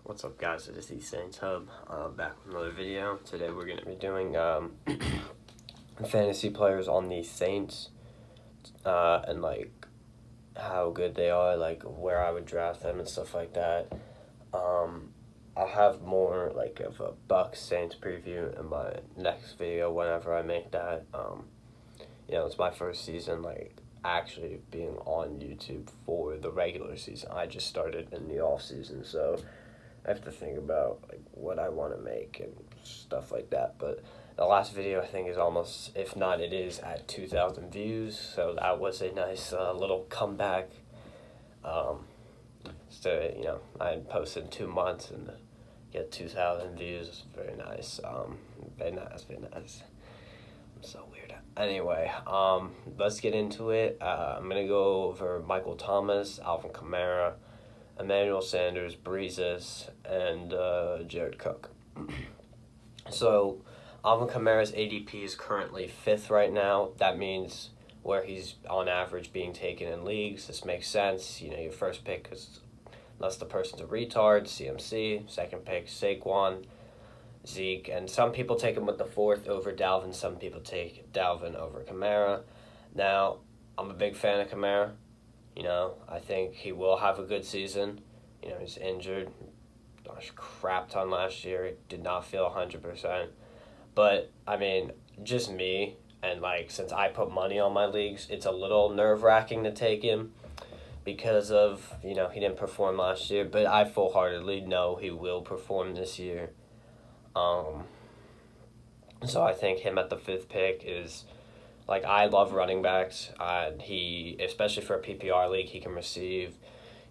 What's up, guys? It is the Saints Hub, back with another video. Today we're going to be doing fantasy players on the Saints, and like how good they are, like where I would draft them and stuff like that. I'll have more like of a Bucks Saints preview in my next video whenever I make that. It's my first season like actually being on YouTube for the regular season. I just started in the off season, so I have to think about like what I want to make and stuff like that. But the last video I think is almost, if not it is, at 2,000 views. So that was a nice little comeback. I had posted in 2 months and get 2,000 views. It's very nice. Very nice. I'm so weird. Anyway, let's get into it. I'm gonna go over Michael Thomas, Alvin Kamara, Emmanuel Sanders, Breezes, and Jared Cook. So, Alvin Kamara's ADP is currently 5th right now. That means where he's on average being taken in leagues. This makes sense. Your first pick is, unless the person's a retard, CMC. Second pick, Saquon, Zeke. And some people take him with the 4th over Dalvin. Some people take Dalvin over Kamara. Now, I'm a big fan of Kamara. I think he will have a good season. He's injured a crap ton last year. He did not feel 100%. But, just me, and, since I put money on my leagues, it's a little nerve-wracking to take him because of, he didn't perform last year. But I full-heartedly know he will perform this year. So I think him at the 5th pick is... I love running backs. He, especially for a PPR league, he can receive,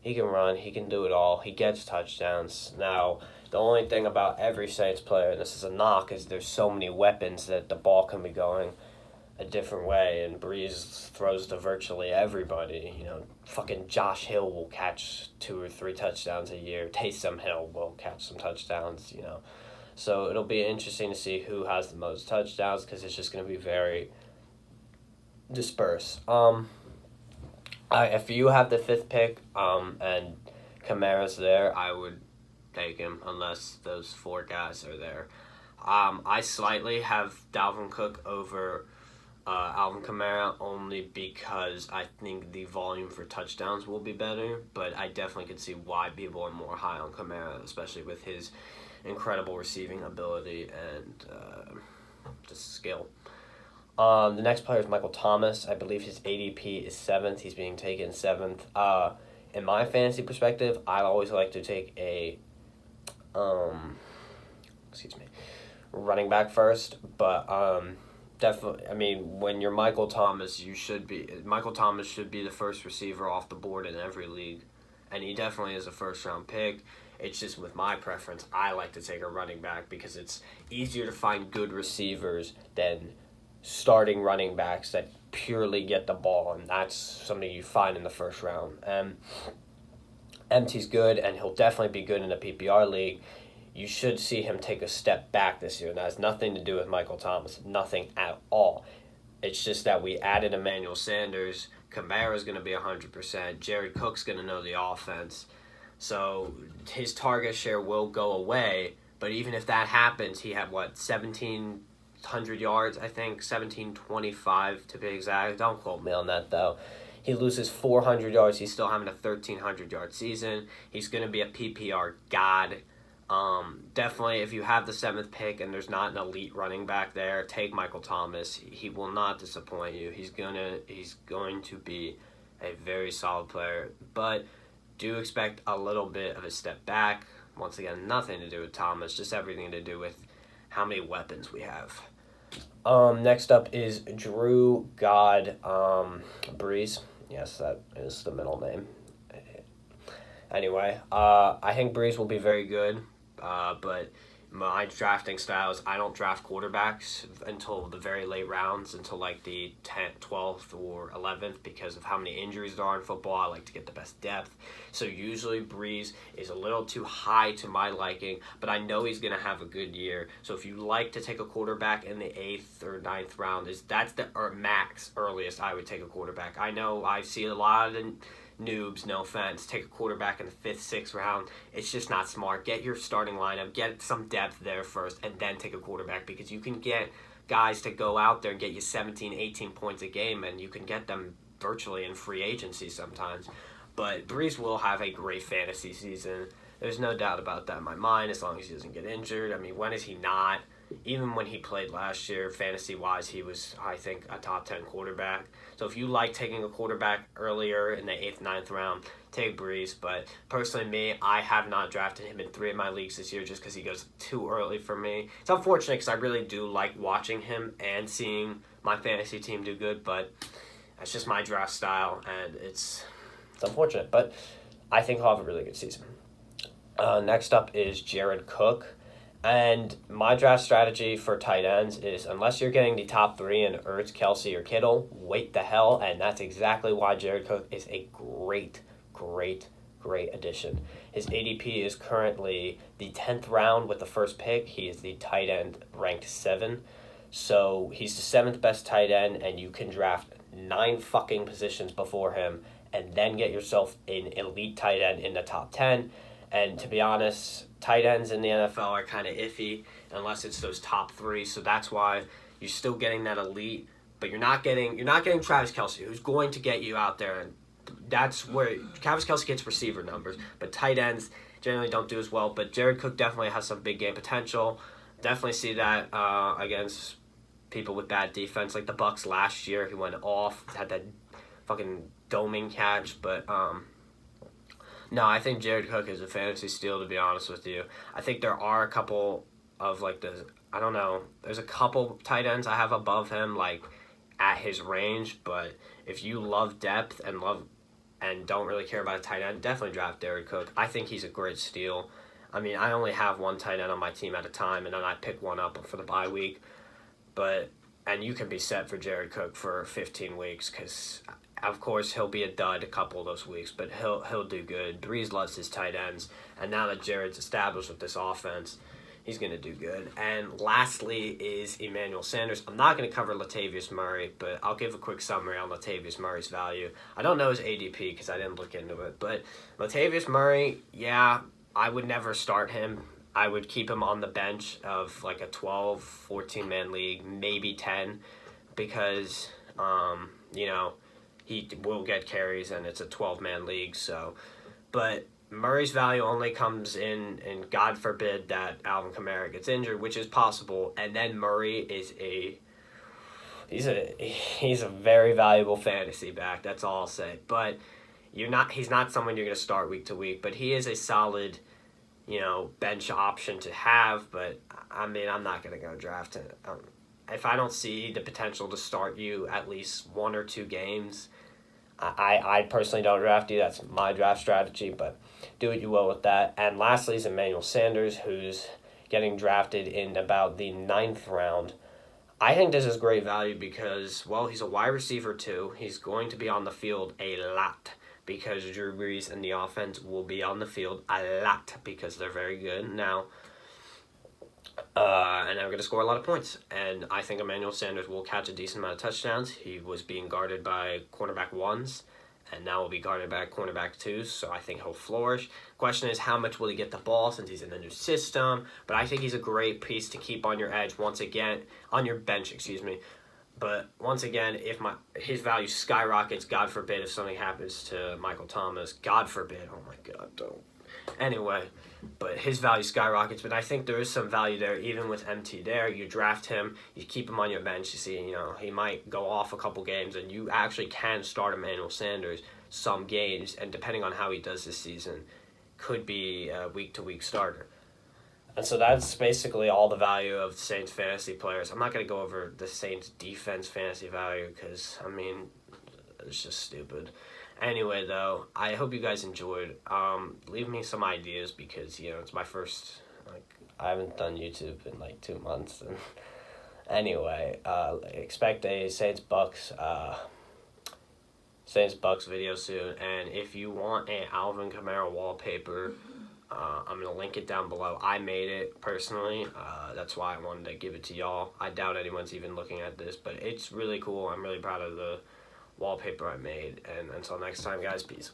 he can run, he can do it all. He gets touchdowns. Now, the only thing about every Saints player, and this is a knock, is there's so many weapons that the ball can be going a different way, and Breeze throws to virtually everybody. Fucking Josh Hill will catch 2 or 3 touchdowns a year. Taysom Hill will catch some touchdowns, So it'll be interesting to see who has the most touchdowns, because it's just going to be very disperse. If you have the 5th pick, and Kamara's there, I would take him unless those 4 guys are there. I slightly have Dalvin Cook over Alvin Kamara only because I think the volume for touchdowns will be better, but I definitely could see why people are more high on Kamara, especially with his incredible receiving ability and just skill. The next player is Michael Thomas. I believe his ADP is 7th. He's being taken 7th. In my fantasy perspective, I always like to take a running back first. But definitely, when you're Michael Thomas, Michael Thomas should be the first receiver off the board in every league, and he definitely is a first-round pick. It's just with my preference, I like to take a running back because it's easier to find good receivers than starting running backs that purely get the ball, and that's something you find in the first round. MT's good, and he'll definitely be good in a PPR league. You should see him take a step back this year, and that has nothing to do with Michael Thomas, nothing at all. It's just that we added Emmanuel Sanders. Kamara's going to be 100%. Jared Cook's going to know the offense. So his target share will go away, but even if that happens, he had, 1,700 yards, I think, 1,725 to be exact. Don't quote me on that, though. He loses 400 yards. He's still having a 1,300-yard season. He's going to be a PPR god. Definitely, if you have the 7th pick and there's not an elite running back there, take Michael Thomas. He will not disappoint you. He's going to be a very solid player, but do expect a little bit of a step back. Once again, nothing to do with Thomas, just everything to do with how many weapons we have. Next up is Drew God Breeze. Yes, that is the middle name. Anyway, I think Breeze will be very good, but my drafting styles, I don't draft quarterbacks until the very late rounds, until the 10th, 12th, or 11th, because of how many injuries there are in football. I like to get the best depth. So usually Breeze is a little too high to my liking, but I know he's going to have a good year. So if you like to take a quarterback in the 8th or 9th round, that's the max earliest I would take a quarterback. I know I see a lot of noobs, no offense, take a quarterback in the 5th, 6th round. It's just not smart. Get your starting lineup, get some depth there first, and then take a quarterback, because you can get guys to go out there and get you 17, 18 points a game, and you can get them virtually in free agency sometimes. But Breeze will have a great fantasy season. There's no doubt about that in my mind, as long as he doesn't get injured. I mean, when is he not? Even when he played last year, fantasy-wise, he was, I think, a top 10 quarterback. So if you like taking a quarterback earlier in the 8th, 9th round, take Breeze. But personally, me, I have not drafted him in 3 of my leagues this year just because he goes too early for me. It's unfortunate because I really do like watching him and seeing my fantasy team do good, but that's just my draft style, and it's unfortunate. But I think he'll have a really good season. Next up is Jared Cook. And my draft strategy for tight ends is, unless you're getting the top 3 in Ertz, Kelsey, or Kittle, wait the hell. And that's exactly why Jared Cook is a great addition. His ADP is currently the 10th round with the first pick. He is the tight end ranked 7. So he's the 7th best tight end, and you can draft 9 fucking positions before him and then get yourself an elite tight end in the top 10. And to be honest, tight ends in the NFL are kind of iffy unless it's those top 3. So that's why you're still getting that elite, but you're not getting Travis Kelce, who's going to get you out there. And that's where Travis Kelce gets receiver numbers, but tight ends generally don't do as well. But Jared Cook definitely has some big game potential. Definitely see that against people with bad defense, like the Bucs last year. He went off, had that fucking doming catch, but no, I think Jared Cook is a fantasy steal, to be honest with you. I think there are a couple of, like, there's a couple tight ends I have above him, like, at his range, but if you love depth and don't really care about a tight end, definitely draft Jared Cook. I think he's a great steal. I mean, I only have one tight end on my team at a time, and then I pick one up for the bye week, and you can be set for Jared Cook for 15 weeks, because of course, he'll be a dud a couple of those weeks, but he'll do good. Breeze loves his tight ends, and now that Jared's established with this offense, he's going to do good. And lastly is Emmanuel Sanders. I'm not going to cover Latavius Murray, but I'll give a quick summary on Latavius Murray's value. I don't know his ADP because I didn't look into it, but Latavius Murray, yeah, I would never start him. I would keep him on the bench of like a 12, 14-man league, maybe 10, because, he will get carries, and it's a 12-man league. So, but Murray's value only comes in, and God forbid that Alvin Kamara gets injured, which is possible. And then Murray is he's a very valuable fantasy back. That's all I'll say. But he's not someone you're going to start week to week. But he is a solid, bench option to have. But I mean, I'm not going to go draft him. If I don't see the potential to start you at least 1 or 2 games, I personally don't draft you. That's my draft strategy, but do what you will with that. And lastly is Emmanuel Sanders, who's getting drafted in about the 9th round. I think this is great value because, well, he's a wide receiver too. He's going to be on the field a lot because Drew Brees and the offense will be on the field a lot because they're very good now. And they're going to score a lot of points. And I think Emmanuel Sanders will catch a decent amount of touchdowns. He was being guarded by cornerback 1s, and now will be guarded by cornerback 2s, so I think he'll flourish. Question is, how much will he get the ball since he's in a new system? But I think he's a great piece to keep on your bench, But once again, if his value skyrockets, God forbid if something happens to Michael Thomas, God forbid, oh my God, don't. Anyway, but his value skyrockets, but I think there is some value there, even with MT there. You draft him, you keep him on your bench, you see, he might go off a couple games, and you actually can start Emmanuel Sanders some games, and depending on how he does this season, could be a week-to-week starter. And so that's basically all the value of the Saints fantasy players. I'm not going to go over the Saints defense fantasy value because, it's just stupid. Anyway, though, I hope you guys enjoyed. Leave me some ideas because, it's my first, I haven't done YouTube in 2 months. And anyway, expect a Saints-Bucks video soon. And if you want an Alvin Kamara wallpaper, I'm going to link it down below. I made it personally. That's why I wanted to give it to y'all. I doubt anyone's even looking at this, but it's really cool. I'm really proud of the wallpaper I made. And until next time, guys, peace.